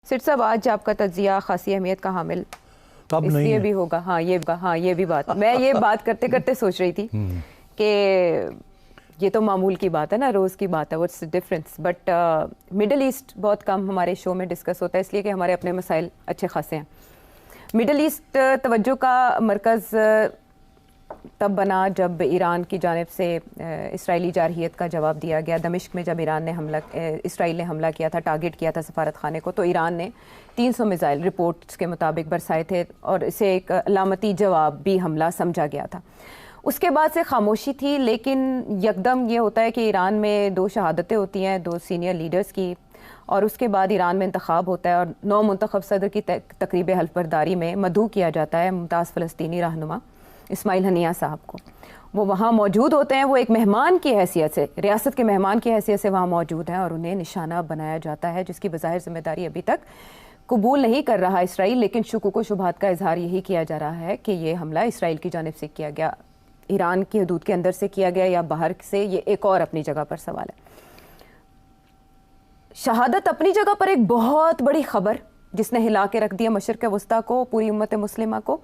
सिर साहब, आज आपका तज्जिया खासी अहमियत का हामिल तब इसलिए नहीं भी होगा। हाँ ये भी बात मैं ये बात करते करते सोच रही थी कि ये तो मामूल की बात है ना, रोज़ की बात है, what's the difference. But middle east बहुत कम हमारे शो में डिस्कस होता है, इसलिए कि हमारे अपने मसाइल अच्छे खासे हैं। मिडल ईस्ट तवज्जो का मरकज़ तब बना जब ईरान की जानिब से इसराइली जारहियत का जवाब दिया गया। दमिश्क में जब इसराइल ने हमला किया था, टारगेट किया था सफारत खाने को, तो ईरान ने 300 मिसाइल रिपोर्ट्स के मुताबिक बरसाए थे और इसे एक अलामती जवाब भी हमला समझा गया था। उसके बाद से खामोशी थी, लेकिन यकदम ये होता है कि ईरान में 2 शहादतें होती हैं 2 सीनियर लीडर्स की, और उसके बाद ईरान में इंतखाब होता है और नौ मुंतखब सदर की तकरीब हल्फबरदारी में मदऊ किया जाता है मुमताज़ फ़लस्तीनी रहनुमा इस्माइल हनिया साहब को। वो वहाँ मौजूद होते हैं, वो एक मेहमान की हैसियत से, रियासत के मेहमान की हैसियत से वहाँ मौजूद हैं और उन्हें निशाना बनाया जाता है, जिसकी बज़ाहिर ज़िम्मेदारी अभी तक कबूल नहीं कर रहा इसराइल। लेकिन शुकूक व शुबहात का इजहार यही किया जा रहा है कि ये हमला इसराइल की जानिब से किया गया, ईरान की हदूद के अंदर से किया गया या बाहर से, ये एक और अपनी जगह पर सवाल है। शहादत अपनी जगह पर एक बहुत बड़ी खबर जिसने हिला के रख दिया मशरिक़ वस्ता को, पूरी उम्मत मुस्लिमा को।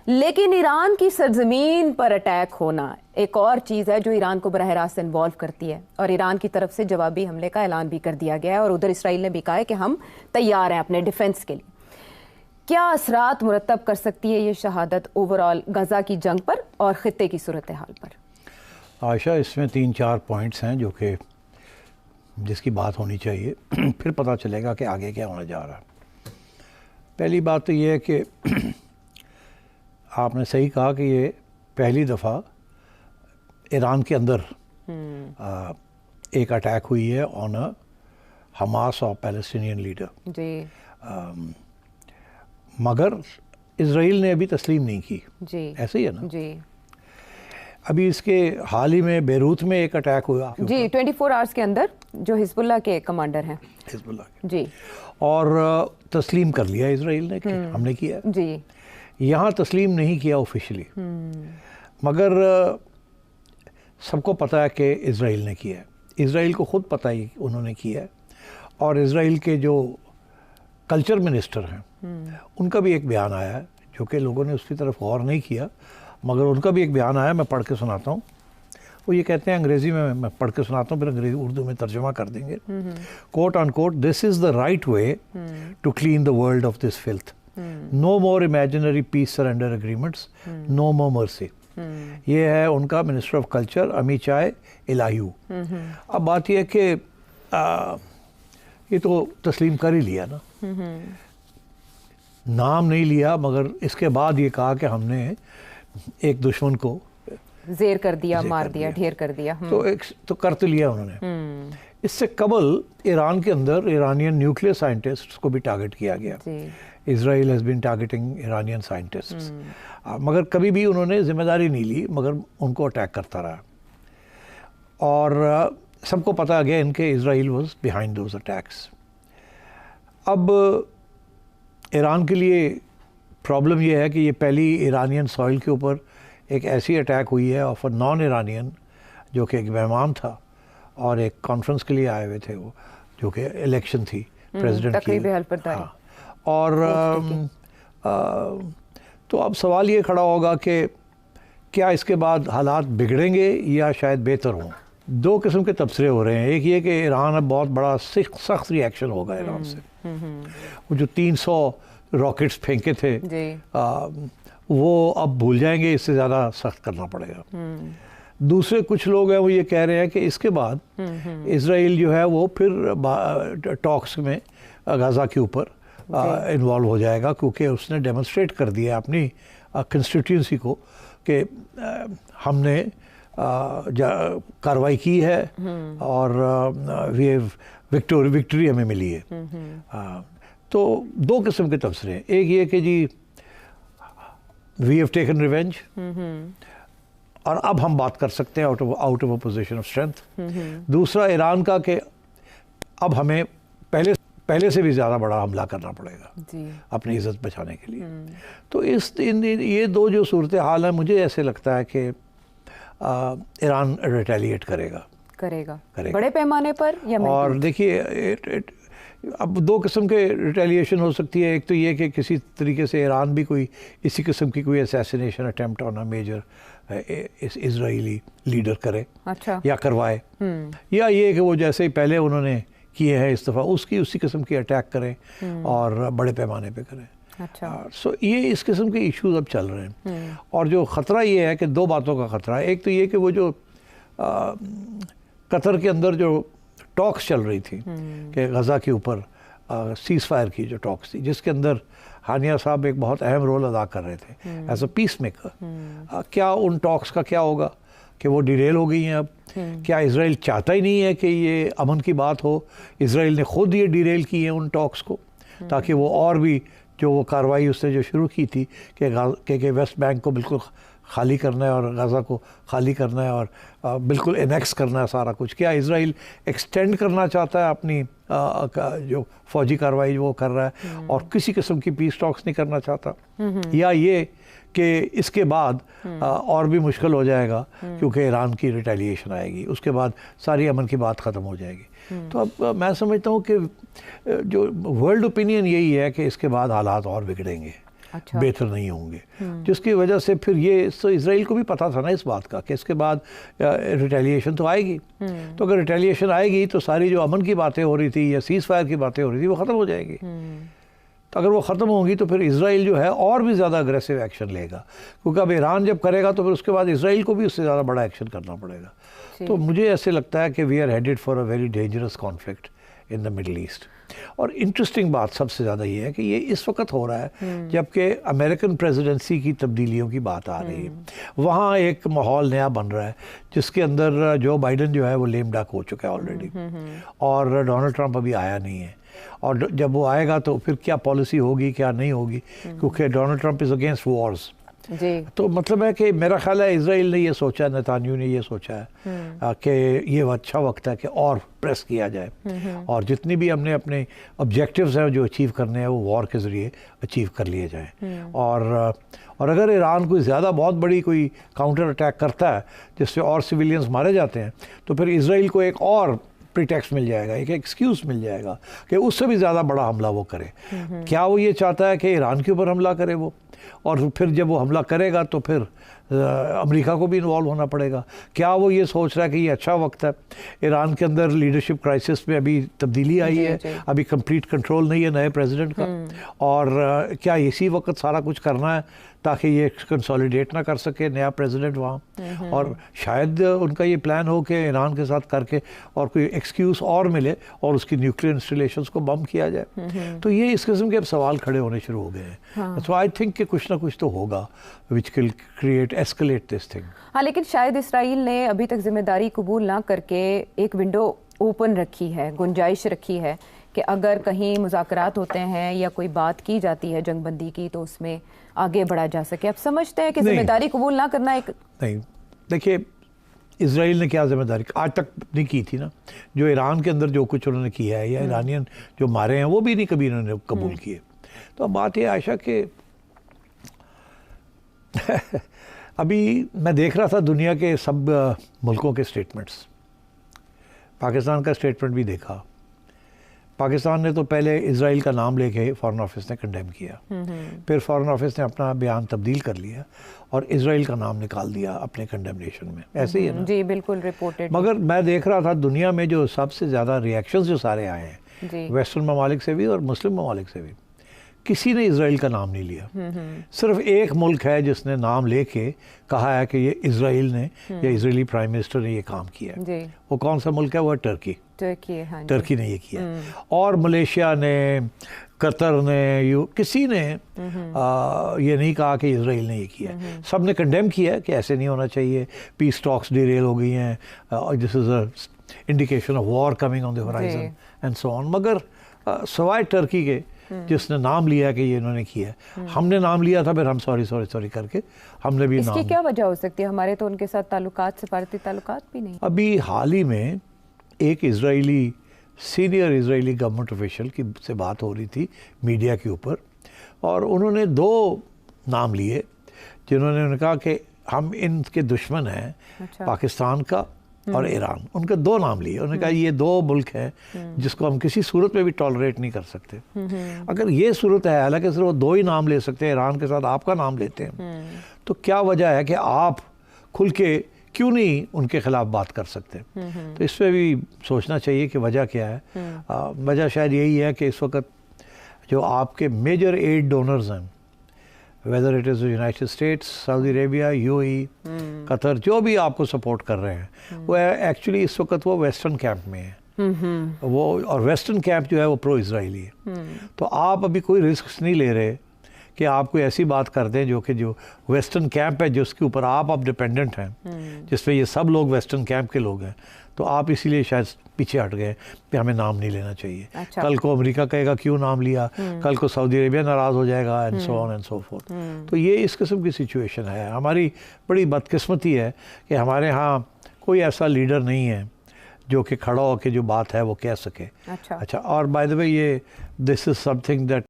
लेकिन ईरान की सरजमीन पर अटैक होना एक और चीज़ है जो ईरान को बराह रास्त इन्वॉल्व करती है, और ईरान की तरफ से जवाबी हमले का ऐलान भी कर दिया गया है और उधर इसराइल ने भी कहा है कि हम तैयार हैं अपने डिफेंस के लिए। क्या असरात मुरतब कर सकती है ये शहादत ओवरऑल गजा की जंग पर और ख़ित्ते की सूरत हाल पर? आशा, इसमें 3-4 पॉइंट्स हैं जो कि जिसकी बात होनी चाहिए, फिर पता चलेगा कि आगे क्या होने जा रहा है। पहली बात तो ये है कि आपने सही कहा कि ये पहली दफ़ा ईरान के अंदर एक अटैक हुई है ऑन अ हमास और पैलेस्टीनियन लीडर जी। मगर इजराइल ने अभी तस्लीम नहीं की जी। ऐसे ही है ना जी। अभी इसके हाल ही में बेरूत में एक अटैक हुआ जी, 24 आवर्स के अंदर, जो हिजबुल्लाह के कमांडर हैं। हिजबुल्लाह के जी। और तस्लीम कर लिया इजराइल ने कि हमने किया जी। यहाँ तस्लीम नहीं किया ऑफिशियली, मगर सबको पता है कि इजराइल ने किया है। इजराइल को ख़ुद पता है उन्होंने किया है, और इजराइल के जो कल्चर मिनिस्टर हैं उनका भी एक बयान आया है, जो कि लोगों ने उसकी तरफ गौर नहीं किया, मगर उनका भी एक बयान आया, मैं पढ़ के सुनाता हूँ। वो ये कहते हैं, अंग्रेज़ी में मैं पढ़ के सुनाता हूँ, फिर अंग्रेज़ी उर्दू में तर्जुमा कर देंगे। Quote on quote, this is the right way to clean the world of this filth, no more imaginary peace surrender agreements, no more mercy. ये है उनका minister of culture Amichai Eliyahu. अब बात यह है कि ये तो तस्लीम कर ही लिया ना, नाम नहीं लिया, मगर इसके बाद ये कहा कि हमने एक दुश्मन को ज़ेर कर दिया, मार दिया, ढेर कर दिया। तो कर तो लिया उन्होंने। इससे कबल ईरान के अंदर ईरानियन न्यूक्लियर साइंटिस्ट्स को भी टारगेट किया गया। Israel has been targeting Iranian scientists, मगर कभी भी उन्होंने जिम्मेदारी नहीं ली, मगर उनको अटैक करता रहा। और सबको पता गया इनके Israel was behind those attacks. अब ईरान के लिए प्रॉब्लम यह है कि ये पहली ईरानियन सॉइल के ऊपर एक ऐसी अटैक हुई है ऑफ अ नॉन ईरानियन, जो कि एक मेहमान था और एक कॉन्फ्रेंस के लिए आए हुए थे, वो जो कि इलेक्शन थी प्रेसिडेंट की। हाँ, और तो अब सवाल ये खड़ा होगा कि क्या इसके बाद हालात बिगड़ेंगे या शायद बेहतर हों। 2 किस्म के तबसरे हो रहे हैं। एक ये कि ईरान अब बहुत बड़ा सख्त रिएक्शन होगा ईरान से। वो जो 300 रॉकेट्स फेंके थे वो अब भूल जाएंगे, इससे ज़्यादा सख्त करना पड़ेगा। दूसरे कुछ लोग हैं वो ये कह रहे हैं कि इसके बाद इजराइल जो है वो फिर टॉक्स में गाज़ा के ऊपर इन्वॉल्व हो जाएगा, क्योंकि उसने डेमोन्स्ट्रेट कर दिया अपनी कंस्टिट्यूंसी को कि हमने कार्रवाई की है और विक्ट्री हमें मिली है। तो 2 किस्म के तबसरे हैं। एक ये कि जी वी हैव टेकन रिवेंज और अब हम बात कर सकते हैं out of a position of strength. दूसरा ईरान का कि अब हमें पहले से भी ज़्यादा बड़ा हमला करना पड़ेगा अपनी इज़्ज़त बचाने के लिए। तो ये 2 जो सूरत हाल है, मुझे ऐसे लगता है कि ईरान रिटेलिएट करेगा बड़े पैमाने पर या और देखिए अब दो किस्म के रिटेलिएशन हो सकती है। एक तो ये कि किसी तरीके से ईरान भी कोई इसी किस्म की कोई assassination attempt on a major Israeli leader करे, अच्छा, या करवाए, या ये कि वो जैसे ही पहले उन्होंने किए हैं इस दफ़ा उसी किस्म की अटैक करें और बड़े पैमाने पे करें। अच्छा, सो ये इस किस्म के इश्यूज अब चल रहे हैं। और जो ख़तरा ये है कि दो बातों का ख़तरा है। एक तो ये कि वो जो कतर के अंदर जो टॉक्स चल रही थी कि गज़ा के ऊपर सीज़ फायर की जो टॉक्स थी, जिसके अंदर हानिया साहब एक बहुत अहम रोल अदा कर रहे थे एज अ पीस मेकर, क्या उन टॉक्स का क्या होगा कि वो डिरेल हो गई हैं अब? क्या इसराइल चाहता ही नहीं है कि ये अमन की बात हो? इसराइल ने खुद ये डिरेल की है उन टॉक्स को, ताकि वो और भी जो वो कार्रवाई उसने जो शुरू की थी कि वेस्ट बैंक को बिल्कुल खाली करना है और गाज़ा को खाली करना है और बिल्कुल इनेक्स करना है सारा कुछ। क्या इसराइल एक्सटेंड करना चाहता है अपनी जो फौजी कार्रवाई वो कर रहा है और किसी किस्म की पीस टॉक्स नहीं करना चाहता? या ये कि इसके बाद और भी मुश्किल हो जाएगा क्योंकि ईरान की रिटेलिएशन आएगी, उसके बाद सारी अमन की बात ख़त्म हो जाएगी। तो अब मैं समझता हूँ कि जो वर्ल्ड ओपिनियन यही है कि इसके बाद हालात और बिगड़ेंगे, अच्छा, बेहतर नहीं होंगे, जिसकी वजह से फिर ये तो इसराइल को भी पता था ना इस बात का कि इसके बाद रिटेलिएशन तो आएगी। तो अगर रिटेलिएशन आएगी तो सारी जो अमन की बातें हो रही थी या सीज़ फायर की बातें हो रही थी वो ख़त्म हो जाएगी। तो अगर वो ख़त्म होगी तो फिर इसराइल जो है और भी ज़्यादा अग्रेसिव एक्शन लेगा, क्योंकि अब ईरान जब करेगा तो फिर उसके बाद इसराइल को भी उससे ज़्यादा बड़ा एक्शन करना पड़ेगा। तो मुझे ऐसे लगता है कि we are headed for a very dangerous conflict in the Middle East. और इंटरेस्टिंग बात सबसे ज़्यादा ये है कि ये इस वक्त हो रहा है जबकि अमेरिकन प्रेसिडेंसी की तब्दीलियों की बात आ रही है। वहाँ एक माहौल नया बन रहा है जिसके अंदर जो बाइडन जो है वो लेम डक हो चुका है ऑलरेडी, और डोनाल्ड ट्रंप अभी आया नहीं है। और जब वो आएगा तो फिर क्या पॉलिसी होगी क्या नहीं होगी, क्योंकि Donald Trump is against Wars. तो मतलब है कि मेरा ख्याल है इसराइल ने ये सोचा, नेतान्याहू ने ये सोचा है कि ये अच्छा वक्त है कि और प्रेस किया जाए और जितनी भी हमने अपने ऑब्जेक्टिव्स हैं जो अचीव करने हैं वो वॉर के ज़रिए अचीव कर लिए जाएं। और अगर ईरान कोई ज़्यादा बहुत बड़ी कोई काउंटर अटैक करता है जिससे और सिविलियंस मारे जाते हैं तो फिर इसराइल को एक और प्रीटेक्स्ट मिल जाएगा, एक एक्सक्यूज़ मिल जाएगा कि उससे भी ज़्यादा बड़ा हमला वो करे। क्या वो ये चाहता है कि ईरान के ऊपर हमला करे वो, और फिर जब वो हमला करेगा तो फिर अमेरिका को भी इन्वॉल्व होना पड़ेगा? क्या वो ये सोच रहा है कि ये अच्छा वक्त है? ईरान के अंदर लीडरशिप क्राइसिस में अभी तब्दीली आई है, अभी कंप्लीट कंट्रोल नहीं है नए प्रेसिडेंट का, और क्या इसी वक्त सारा कुछ करना है ताकि ये कंसोलिडेट ना कर सके नया प्रेसिडेंट वहाँ? और शायद उनका ये प्लान हो कि ईरान के साथ करके और कोई एक्सक्यूज़ और मिले और उसकी न्यूक्लियर इंस्टॉलेशंस को बम किया जाए। तो ये इस किस्म के अब सवाल खड़े होने शुरू हो गए हैं। सो आई थिंक कि कुछ ना कुछ तो होगा which will create escalate this thing. हाँ, लेकिन शायद इसराइल ने अभी तक जिम्मेदारी कबूल ना करके एक विंडो ओपन रखी है, गुंजाइश रखी है कि अगर कहीं मुज़ाकरात होते हैं या कोई बात की जाती है जंगबंदी की तो उसमें आगे बढ़ा जा सके। आप समझते हैं कि जिम्मेदारी कबूल ना करना एक नहीं? देखिए, इसराइल ने क्या जिम्मेदारी आज तक नहीं की थी ना। जो ईरान के अंदर जो कुछ उन्होंने किया है या ईरानियन जो मारे हैं वो भी नहीं कभी इन्होंने कबूल किए। तो अब बात ये आयशा कि अभी मैं देख रहा था दुनिया के सब मुल्कों के स्टेटमेंट्स, पाकिस्तान का स्टेटमेंट भी देखा। पाकिस्तान ने तो पहले इजराइल का नाम लेके फॉरेन ऑफिस ने कंडेम किया, फिर फॉरेन ऑफिस ने अपना बयान तब्दील कर लिया और इजराइल का नाम निकाल दिया अपने कंडेमनेशन में। ऐसे ही है ना? जी बिल्कुल, रिपोर्टेड। मगर मैं देख रहा था दुनिया में जो सबसे ज़्यादा रिएक्शंस जो सारे आए हैं वेस्टर्न ममालिक से भी और मुस्लिम ममालिक से भी, किसी ने इजराइल का नाम नहीं लिया। सिर्फ एक मुल्क है जिसने नाम लेके कहा है कि ये इजराइल ने या इजरायली प्राइम मिनिस्टर ने ये काम किया है। वो कौन सा मुल्क है? वो है टर्की। हाँ, टर्की ने ये किया। और मलेशिया ने, कतर ने, किसी ने ये नहीं कहा कि इजराइल ने ये किया। सब ने कंडेम किया कि ऐसे नहीं होना चाहिए, पीस टॉक्स डिरेल हो गई हैं, this is a indication of war coming on the horizon and so on. मगर सवाए टर्की के जिसने नाम लिया कि ये इन्होंने किया, हमने नाम लिया था, फिर हम सॉरी करके हमने भी इसकी क्या वजह हो सकती है? हमारे तो उनके साथ ताल्लुकात, सफारती ताल्लुकात भी नहीं। अभी हाल ही में एक Israeli senior Israeli government official की से बात हो रही थी मीडिया के ऊपर, और उन्होंने दो नाम लिए जिन्होंने कहा कि हम इनके दुश्मन हैं, पाकिस्तान का और ईरान, उनके 2 नाम लिए। उन्होंने कहा ये 2 मुल्क हैं जिसको हम किसी सूरत में भी टॉलरेट नहीं कर सकते। अगर ये सूरत है, हालांकि सिर्फ वो 2 ही नाम ले सकते हैं, ईरान के साथ आपका नाम लेते हैं, तो क्या वजह है कि आप खुल के क्यों नहीं उनके खिलाफ बात कर सकते? तो इस पर भी सोचना चाहिए कि वजह क्या है। वजह शायद यही है कि इस वक्त जो आपके मेजर एड डोनर्स हैं, whether it is United states, Saudi Arabia, UAE, Qatar, जो भी आपको सपोर्ट कर रहे हैं, वो एक्चुअली इस वक्त वो वेस्टर्न कैंप में है। वो और वेस्टर्न कैंप जो है वो प्रो इजरायली है। तो आप अभी कोई रिस्क नहीं ले रहे कि आप कोई ऐसी बात कर दें जो वेस्टर्न कैंप है, जिसके ऊपर आप डिपेंडेंट हैं, जिसमें ये सब लोग वेस्टर्न कैंप के लोग हैं। तो आप इसीलिए शायद पीछे हट गए कि हमें नाम नहीं लेना चाहिए। अच्छा। कल को अमेरिका कहेगा क्यों नाम लिया, कल को सऊदी अरेबिया नाराज़ हो जाएगा, and so on and so fourth. तो ये इस किस्म की सिचुएशन है। हमारी बड़ी बदकिस्मती है कि हमारे यहाँ कोई ऐसा लीडर नहीं है जो कि खड़ा होकर जो बात है वो कह सके। अच्छा। और बाय द वे, ये दिस इज़ समथिंग दैट